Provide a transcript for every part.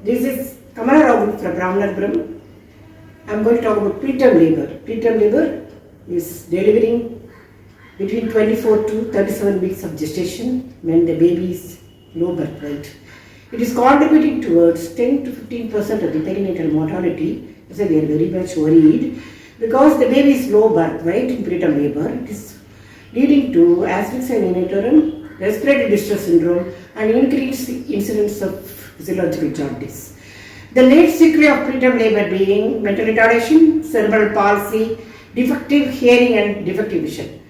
This is Kamala Rahul from Ramnad. I am going to talk about preterm labor. Preterm labor is delivering between 24 to 37 weeks of gestation when the baby is low birth weight. It is contributing towards 10 to 15% of the perinatal mortality. So we are very much worried because the baby is low birth weight in preterm labor. It is leading to asphyxia neonatal, respiratory distress syndrome, and increased incidence of physiological jaundice. The late sequelae of preterm labor being mental retardation, cerebral palsy, defective hearing, and defective vision.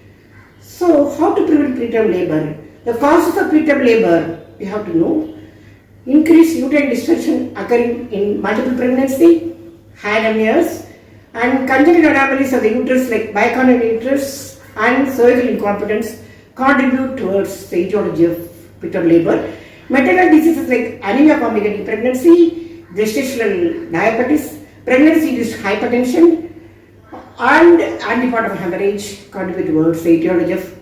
So, how to prevent preterm labor? The causes of preterm labor we have to know. Increased uterine distension occurring in multiple pregnancy, hand and ears, and congenital anomalies of the uterus like bicornuate uterus and cervical incompetence contribute towards the etiology of preterm labor. Maternal diseases like anemia complicating pregnancy, gestational diabetes, pregnancy-induced hypertension, and antepartum hemorrhage contribute towards the etiology of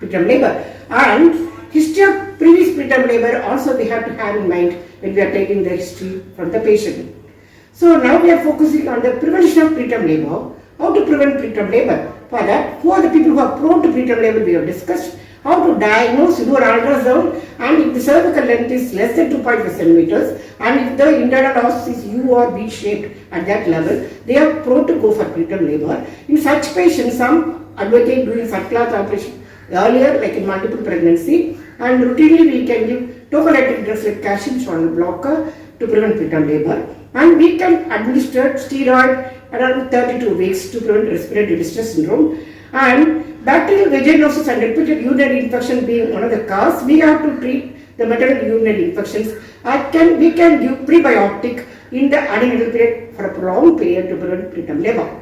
preterm labor. And history of previous preterm labor also we have to have in mind when we are taking the history from the patient. So now we are focusing on the prevention of preterm labor. How to prevent preterm labor? For that, who are the people who are prone to preterm labor we have discussed. How to diagnose, do an ultrasound, and if the cervical length is less than 2.5 centimeters and if the internal os is U or V shaped at that level, they are prone to go for preterm labor. In such patients, some advocate doing third-class operation earlier, like in multiple pregnancy, and routinely we can give tocolytic drugs like calcium channel blocker to prevent preterm labor. And we can administer steroid around 32 weeks to prevent respiratory distress syndrome. And bacterial vaginosis and repeated urinary infection being one of the causes, we have to treat the maternal urinary infections. We can give prebiotic in the antenatal period for a prolonged period to prevent preterm labor.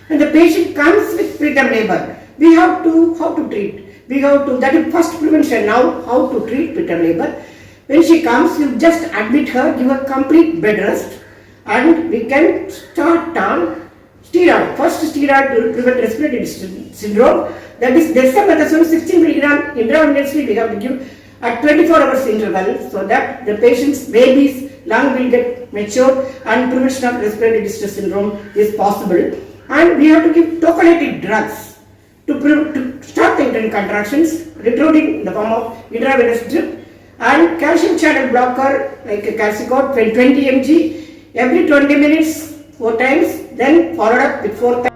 When the patient comes with preterm labor, we have to how to treat. That is first prevention. Now how to treat preterm labor. When she comes, you just admit her, give her complete bed rest, and we can start on steroid. First steroid to prevent respiratory syndrome. That is dexamethasone 16 mg intravenously we have to give at 24 hours interval so that the patient's baby's lung will get matured and prevention of respiratory distress syndrome is possible. And we have to give tocolytic drugs to stop the uterine contractions, retruding in the form of intravenous drip, and calcium channel blocker like a calcicot 20 mg every 20 minutes 4 times, then followed up with 4 times.